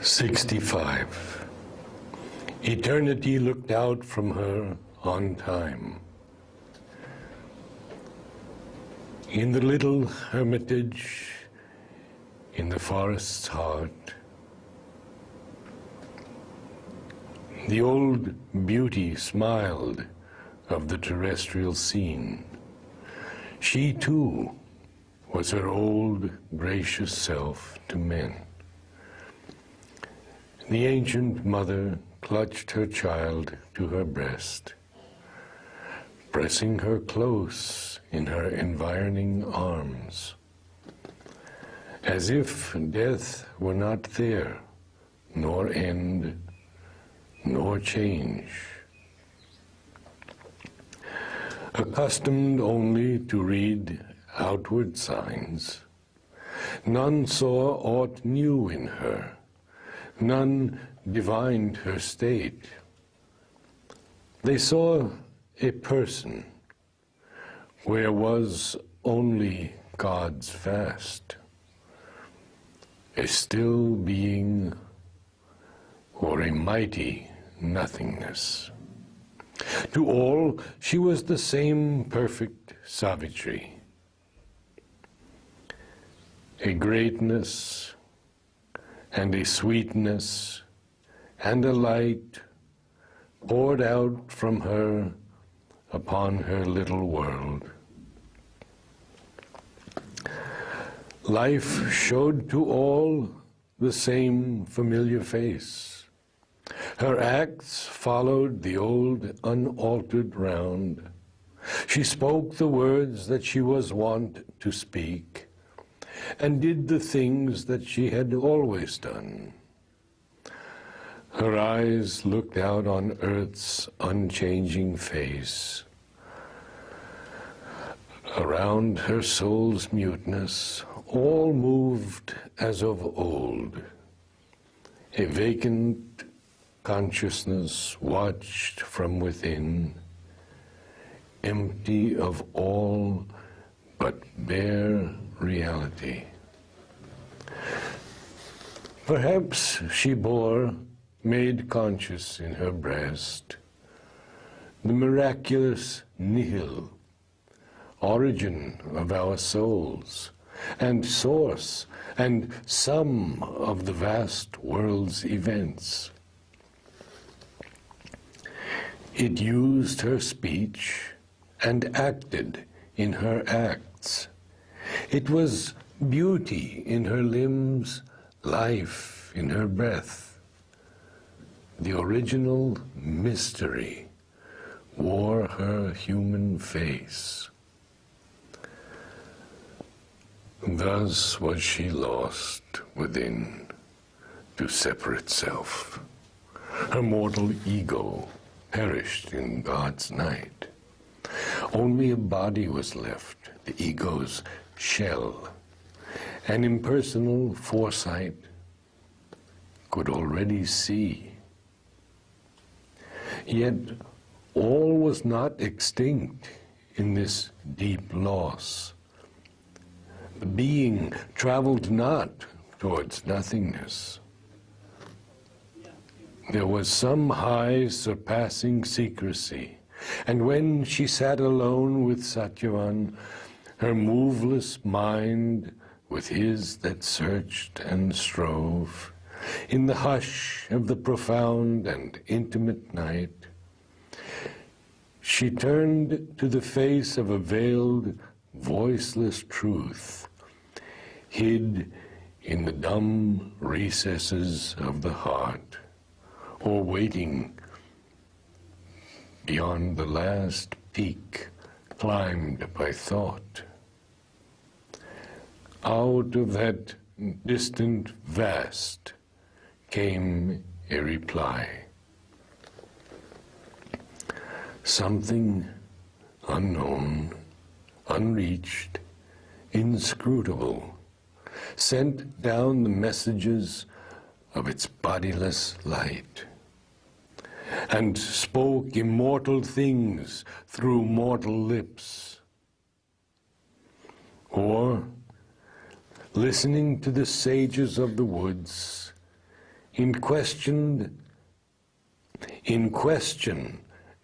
65. Eternity looked out from her on time. In the little hermitage in the forest's heart, the old beauty smiled of the terrestrial scene. She too was her old gracious self to men. The ancient mother clutched her child to her breast, pressing her close in her environing arms, as if death were not there, nor end, nor change. Accustomed only to read outward signs, none saw aught new in her. None divined her state. They saw a person where was only God's vast, a still being or a mighty nothingness. To all, she was the same perfect Savitri, a greatness and a sweetness and a light poured out from her upon her little world. Life showed to all the same familiar face. Her acts followed the old unaltered round. She spoke the words that she was wont to speak, and did the things that she had always done. Her eyes looked out on earth's unchanging face. Around her soul's muteness, all moved as of old. A vacant consciousness watched from within, empty of all but bare reality. Perhaps she bore, made conscious in her breast, the miraculous nihil, origin of our souls, and source and sum of the vast world's events. It used her speech and acted in her acts. It was beauty in her limbs, life in her breath. The original mystery wore her human face. Thus was she lost within to separate self. Her mortal ego perished in God's night. Only a body was left, the ego's shell. An impersonal foresight could already see. Yet all was not extinct in this deep loss. The being traveled not towards nothingness. There was some high surpassing secrecy, and when she sat alone with Satyavan, her moveless mind with his that searched and strove, in the hush of the profound and intimate night, she turned to the face of a veiled, voiceless truth, hid in the dumb recesses of the heart, or waiting beyond the last peak climbed by thought. Out of that distant vast came a reply. Something unknown, unreached, inscrutable, sent down the messages of its bodiless light, and spoke immortal things through mortal lips. Or, listening to the sages of the woods, in question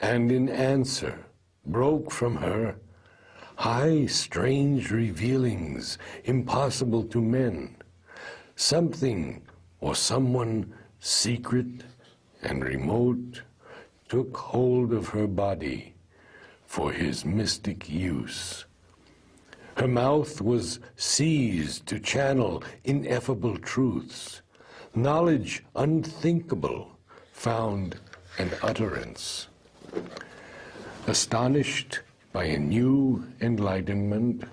and in answer, broke from her high, strange revealings impossible to men. Something or someone secret and remote took hold of her body for his mystic use. Her mouth was seized to channel ineffable truths. Knowledge unthinkable found an utterance. Astonished by a new enlightenment,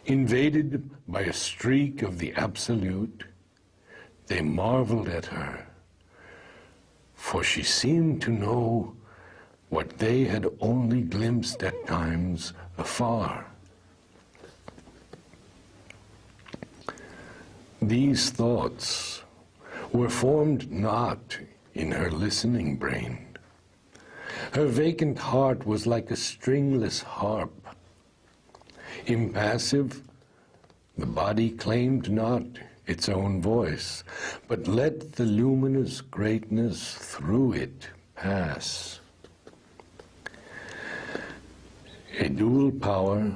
invaded by a streak of the absolute, they marveled at her, for she seemed to know what they had only glimpsed at times afar. These thoughts were formed not in her listening brain. Her vacant heart was like a stringless harp. Impassive, the body claimed not its own voice, but let the luminous greatness through it pass. A dual power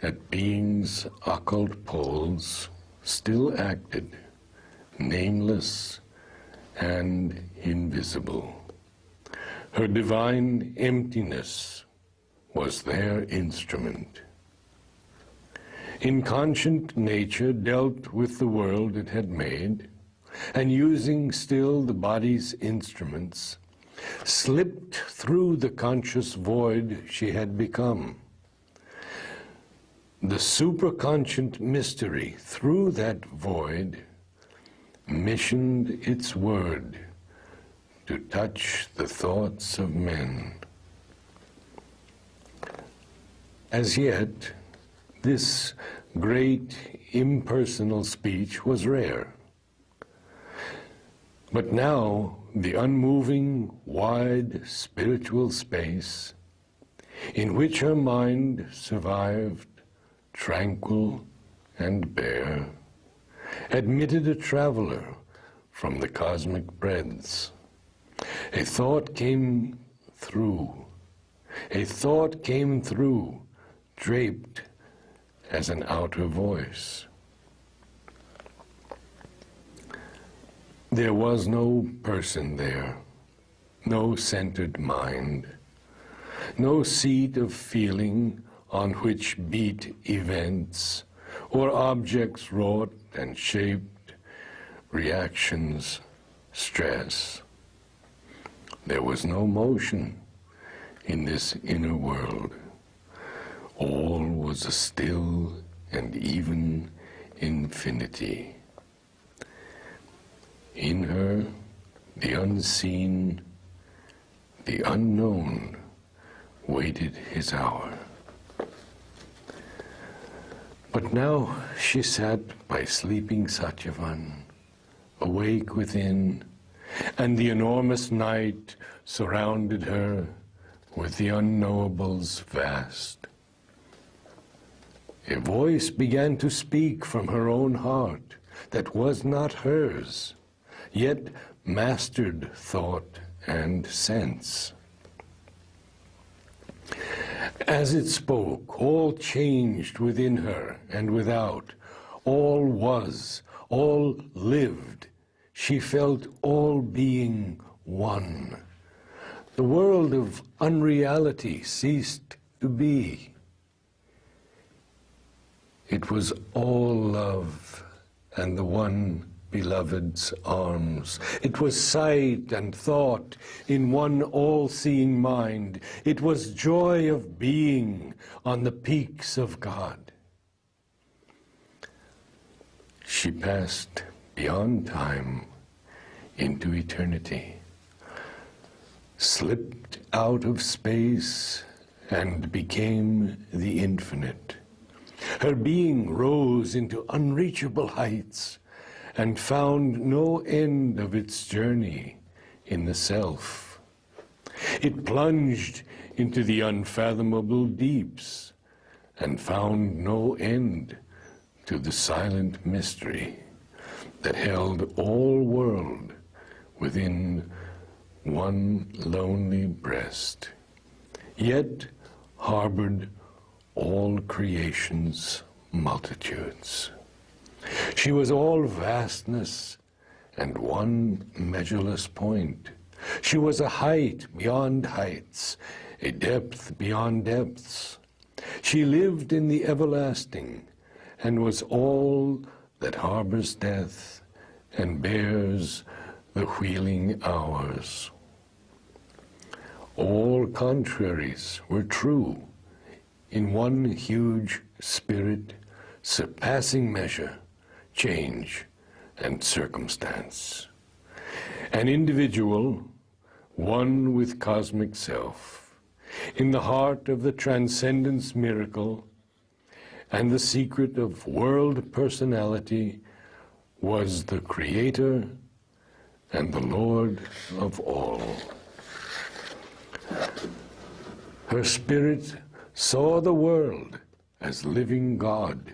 at being's occult poles still acted, nameless and invisible. Her divine emptiness was their instrument. Inconscient nature dealt with the world it had made, and using still the body's instruments, slipped through the conscious void she had become. The superconscient mystery through that void missioned its word to touch the thoughts of men. As yet, this great impersonal speech was rare. But now, the unmoving, wide spiritual space in which her mind survived, tranquil and bare, admitted a traveler from the cosmic breadths. A thought came through, draped as an outer voice. There was no person there, no centered mind, no seat of feeling on which beat events or objects wrought and shaped reactions, stress. There was no motion in this inner world. All was a still and even infinity. In her, the unseen, the unknown waited his hour. But now she sat by sleeping Satyavan, awake within, and the enormous night surrounded her with the unknowables vast. A voice began to speak from her own heart that was not hers, yet mastered thought and sense. As it spoke, all changed within her and without. All was, all lived. She felt all being one. The world of unreality ceased to be. It was all love and the one beloved's arms. It was sight and thought in one all-seeing mind. It was joy of being on the peaks of God. She passed beyond time into eternity, slipped out of space and became the infinite. Her being rose into unreachable heights and found no end of its journey in the self. It plunged into the unfathomable deeps and found no end to the silent mystery. that held all world within one lonely breast, yet harbored all creation's multitudes. She was all vastness and one measureless point. She was a height beyond heights, a depth beyond depths. She lived in the everlasting and was all that harbors death and bears the wheeling hours. All contraries were true in one huge spirit, surpassing measure, change, and circumstance. An individual, one with cosmic self, in the heart of the transcendence miracle and the secret of world personality, was the Creator and the Lord of all. Her spirit saw the world as living God.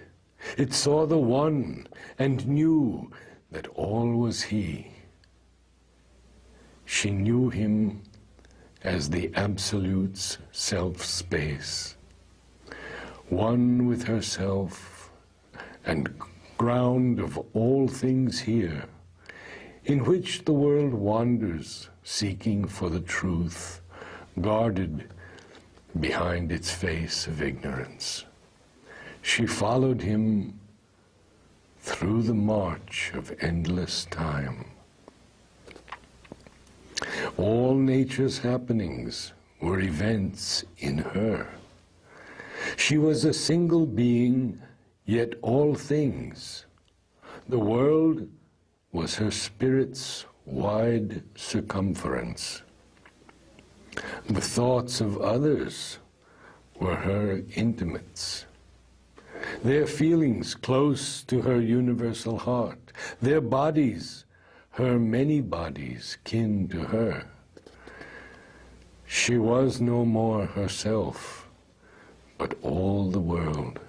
It saw the One and knew that all was He. She knew Him as the Absolute's self-space, one with herself and ground of all things here, in which the world wanders, seeking for the truth, guarded behind its face of ignorance. She followed Him through the march of endless time. All nature's happenings were events in her. She was a single being, yet all things. The world was her spirit's wide circumference. The thoughts of others were her intimates. Their feelings close to her universal heart. Their bodies, her many bodies kin to her. She was no more herself, but all the world.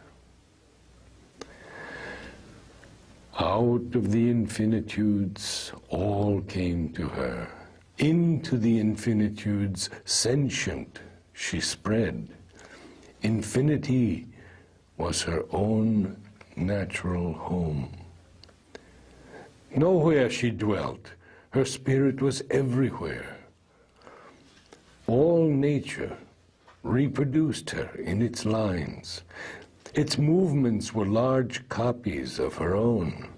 Out of the infinitudes all came to her. Into the infinitudes sentient she spread. Infinity was her own natural home. Nowhere she dwelt, her spirit was everywhere. All nature reproduced her in its lines. Its movements were large copies of her own.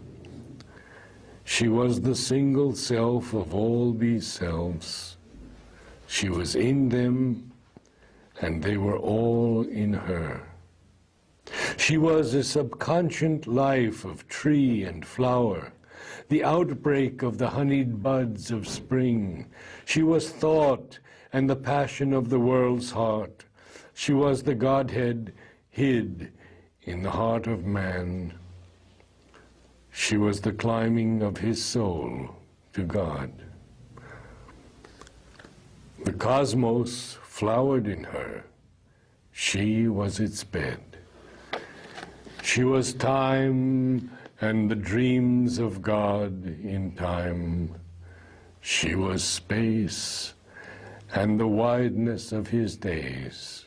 She was the single self of all these selves. She was in them, and they were all in her. She was a subconscient life of tree and flower, the outbreak of the honeyed buds of spring. She was thought and the passion of the world's heart. She was the Godhead hid in the heart of man. She was the climbing of his soul to God. The cosmos flowered in her. She was its bed. She was time and the dreams of God in time. She was space and the wideness of his days.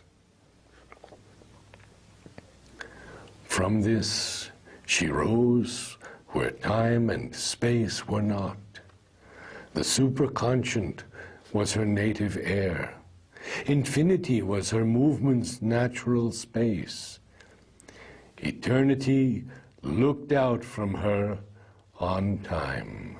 From this she rose where time and space were not. The superconscient was her native air. Infinity was her movement's natural space. Eternity looked out from her on time.